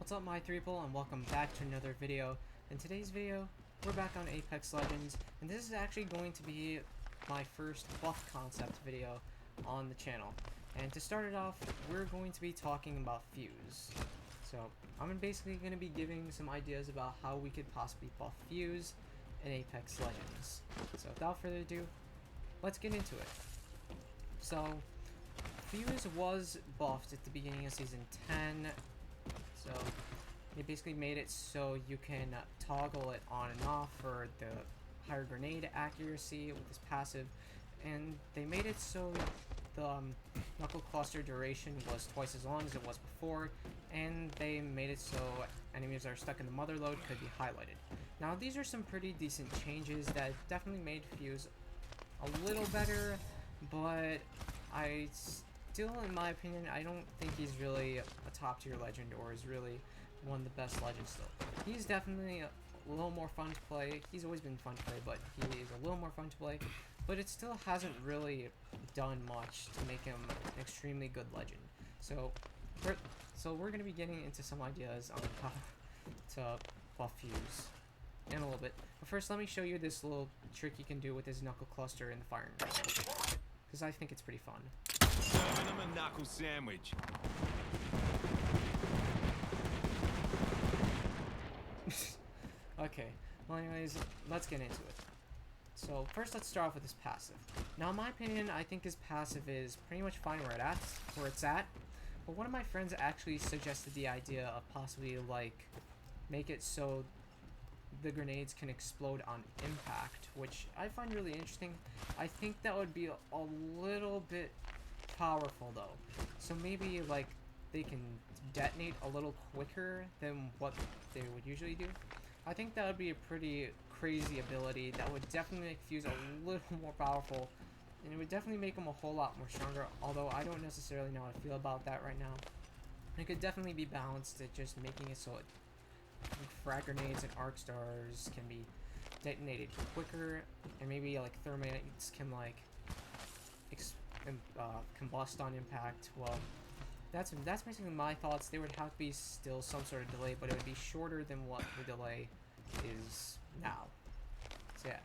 What's up, my people, and welcome back to another video. In today's video, we're back on Apex Legends, and this is actually going to be my first buff concept video on the channel. And to start it off, we're going to be talking about Fuse. So, I'm basically going to be giving some ideas about how we could possibly buff Fuse in Apex Legends. So, without further ado, let's get into it. So, Fuse was buffed at the beginning of Season 10. So they basically made it so you can toggle it on and off for the higher grenade accuracy with this passive, and they made it so the knuckle cluster duration was twice as long as it was before, and they made it so enemies that are stuck in the mother load could be highlighted. Now these are some pretty decent changes that definitely made Fuse a little better, but I still, in my opinion, I don't think he's really a top tier legend or is really one of the best legends still. He's definitely a little more fun to play. He's always been fun to play, but he is a little more fun to play. But it still hasn't really done much to make him an extremely good legend. So we're going to be getting into some ideas on how to buff Fuse in a little bit. But first, let me show you this little trick you can do with his knuckle cluster in the firing range, because I think it's pretty fun. Serving them a knuckle sandwich. Okay, well anyways, let's get into it. So first let's start off with his passive. Now in my opinion, I think his passive is pretty much fine where it's at. But one of my friends actually suggested the idea of possibly like make it so the grenades can explode on impact, which I find really interesting. I think that would be a little bit powerful though. So maybe like they can detonate a little quicker than what they would usually do. I think that would be a pretty crazy ability that would definitely make Fuse a little more powerful, and it would definitely make him a whole lot more stronger, although I don't necessarily know how to feel about that right now. It could definitely be balanced at just making it so frag grenades and arc stars can be detonated quicker, and maybe like thermites can like combust on impact. Well, that's basically my thoughts. There would have to be still some sort of delay, but it would be shorter than what the delay is now. So yeah.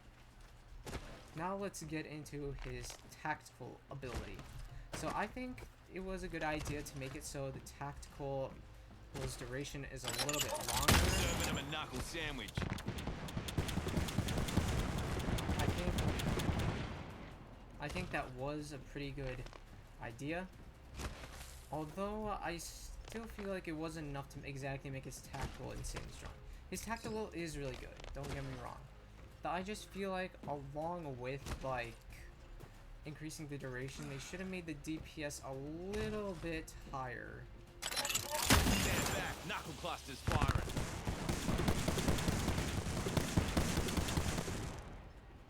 Now let's get into his tactical ability. So I think it was a good idea to make it so the tactical duration is a little bit longer. Serving them a knuckle sandwich. I think that was a pretty good idea. Although I still feel like it wasn't enough to exactly make his tactical insanely strong. His tactical is really good, don't get me wrong. But I just feel like along with like increasing the duration, they should have made the DPS a little bit higher. Stand back, knuckle clusters firing.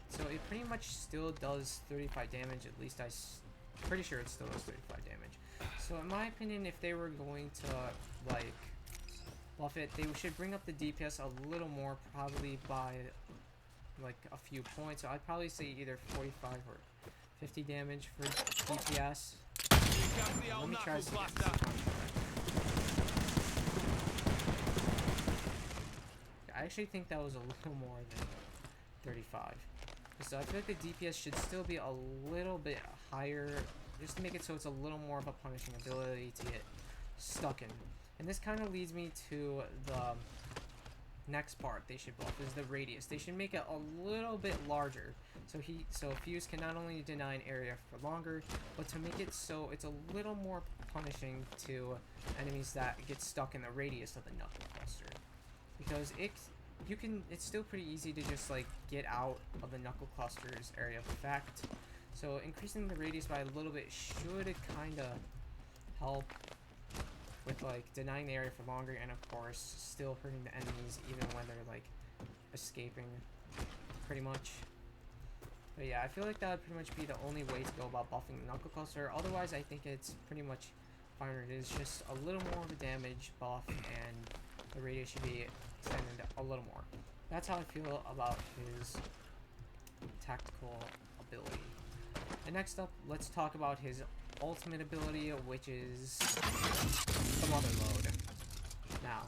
So it pretty much still does 35 damage, at least pretty sure it still does 35 damage. So in my opinion, if they were going to like buff it, they should bring up the DPS a little more, probably by like a few points. So I'd probably say either 45 or 50 damage for DPS. Here comes the old Let me try knuckle this cluster. I actually think that was a little more than 35. So I feel like the DPS should still be a little bit higher, just to make it so it's a little more of a punishing ability to get stuck in. And this kind of leads me to the next part they should buff, is the radius. They should make it a little bit larger, so Fuse can not only deny an area for longer, but to make it so it's a little more punishing to enemies that get stuck in the radius of the knuckle cluster. Because it's still pretty easy to just like get out of the knuckle cluster's area of effect. So increasing the radius by a little bit should kind of help with like denying the area for longer, and of course still hurting the enemies even when they're like escaping, pretty much. But yeah, I feel like that would pretty much be the only way to go about buffing the knuckle cluster. Otherwise, I think it's pretty much fine. It is just a little more of a damage buff, and the radius should be extended a little more. That's how I feel about his tactical ability. And next up, let's talk about his ultimate ability, which is the mother load. Now,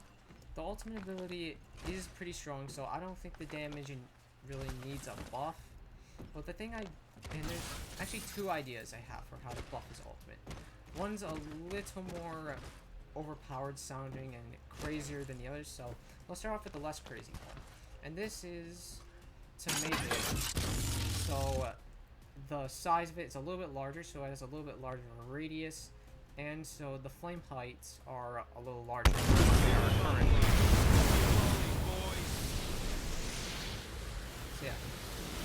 the ultimate ability is pretty strong, so I don't think the damage really needs a buff. But the thing and there's actually two ideas I have for how to buff his ultimate. One's a little more overpowered sounding and crazier than the others, so let's start off with the less crazy one. And this is to make it so the size of it is a little bit larger, so it has a little bit larger radius, and so the flame heights are a little larger than they are currently. So yeah,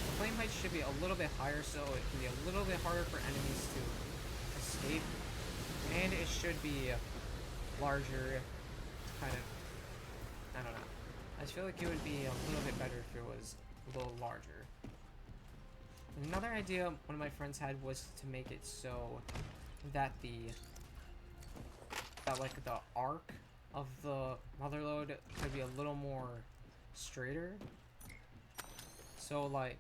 the flame height should be a little bit higher, so it can be a little bit harder for enemies to escape, and it should be larger, kind of, I don't know. I just feel like it would be a little bit better if it was a little larger. Another idea one of my friends had was to make it so that like the arc of the motherload could be a little more straighter. So like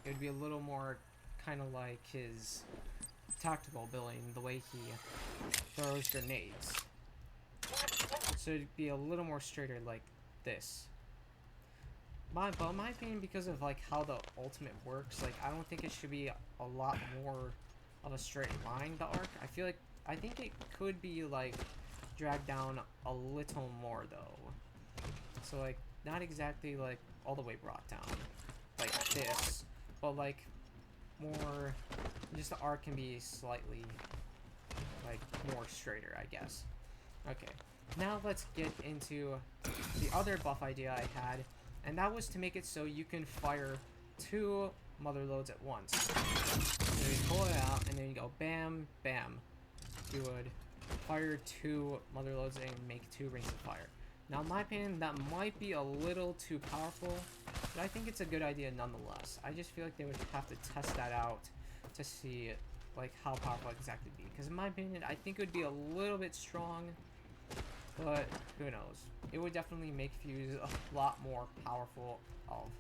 it would be a little more kind of like his tactical ability in the way he throws grenades. So it'd be a little more straighter like this. But in my opinion, because of like how the ultimate works, like I don't think it should be a lot more of a straight line, the arc. I think it could be like dragged down a little more though. So like not exactly like all the way brought down like this, but like more, just the arc can be slightly like more straighter, I guess. Okay, now let's get into the other buff idea I had, and that was to make it so you can fire 2 motherloads at once. So you pull it out, and then you go bam, bam. You would fire 2 motherloads and make 2 rings of fire. Now, in my opinion, that might be a little too powerful, but I think it's a good idea nonetheless. I just feel like they would have to test that out to see like how powerful exactly it'd be. Because in my opinion, I think it would be a little bit strong, but who knows? It would definitely make Fuse a lot more powerful of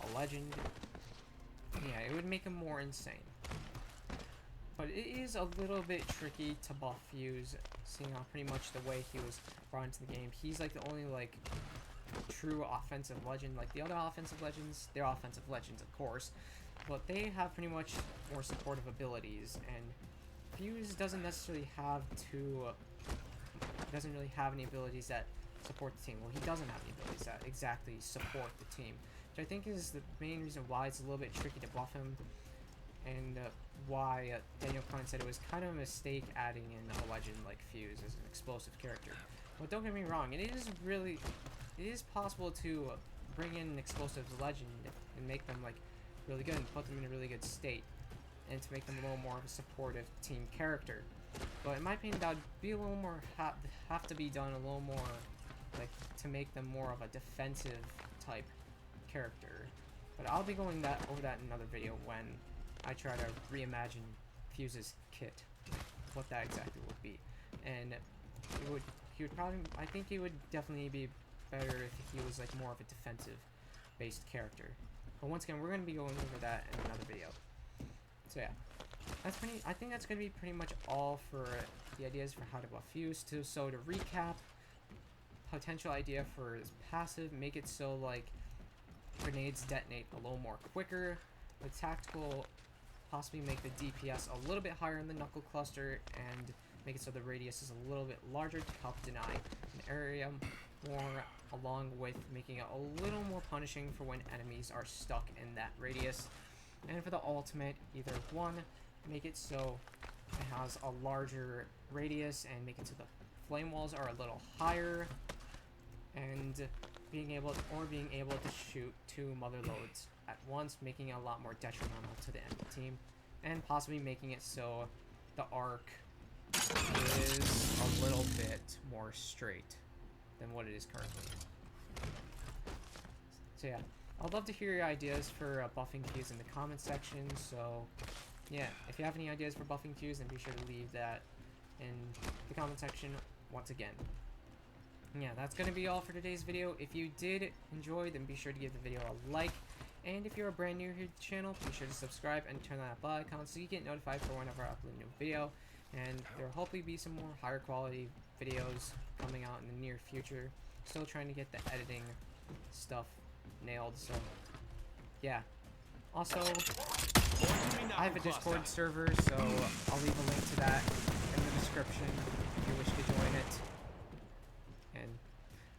a legend. Yeah, it would make him more insane. But it is a little bit tricky to buff Fuse, seeing how pretty much the way he was brought into the game. He's like the only like true offensive legend. Like the other offensive legends, they're offensive legends of course, but they have pretty much more supportive abilities, and Fuse doesn't necessarily have any abilities that support the team. Well, he doesn't have any abilities that exactly support the team, which I think is the main reason why it's a little bit tricky to buff him, and why Daniel Klein said it was kind of a mistake adding in a legend like Fuse as an explosive character. But don't get me wrong, it is possible to bring in an explosive legend and make them like really good and put them in a really good state, and to make them a little more of a supportive team character. But in my opinion, that would be a little more have to be done a little more, like to make them more of a defensive type character. But I'll be going over that in another video when I try to reimagine Fuse's kit, what that exactly would be. And I think it would definitely be better if he was like more of a defensive based character. But once again, we're going to be going over that in another video. So yeah, I think that's going to be pretty much all for the ideas for how to buff Fuse. So to recap, potential idea for his passive, make it so like grenades detonate a little more quicker. With tactical, possibly make the DPS a little bit higher in the knuckle cluster, and make it so the radius is a little bit larger to help deny an area more, along with making it a little more punishing for when enemies are stuck in that radius. And for the ultimate, either one, make it so it has a larger radius, and make it so the flame walls are a little higher, and being able to shoot 2 motherloads at once, making it a lot more detrimental to the enemy team, and possibly making it so the arc is a little bit more straight than what it is currently. So yeah, I'd love to hear your ideas for buffing Fuse in the comment section. So yeah, if you have any ideas for buffing Fuse, then be sure to leave that in the comment section once again. Yeah, that's going to be all for today's video. If you did enjoy, then be sure to give the video a like. And if you're brand new here to the channel, be sure to subscribe and turn on that bell icon so you get notified for whenever I upload a new video. And there will hopefully be some more higher quality videos coming out in the near future. Still trying to get the editing stuff nailed, so yeah. Also, I have a Discord server, so I'll leave a link to that in the description if you wish to join it. And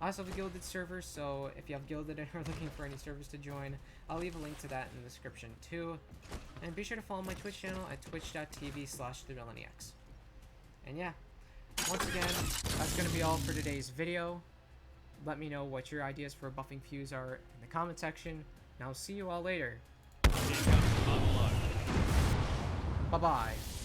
I also have a Guilded server, so if you have Guilded and are looking for any servers to join, I'll leave a link to that in the description too. And be sure to follow my Twitch channel at twitch.tv/TheMillenniax. And yeah, once again, that's going to be all for today's video. Let me know what your ideas for buffing Fuse are in the comment section, and I'll see you all later. Bye-bye.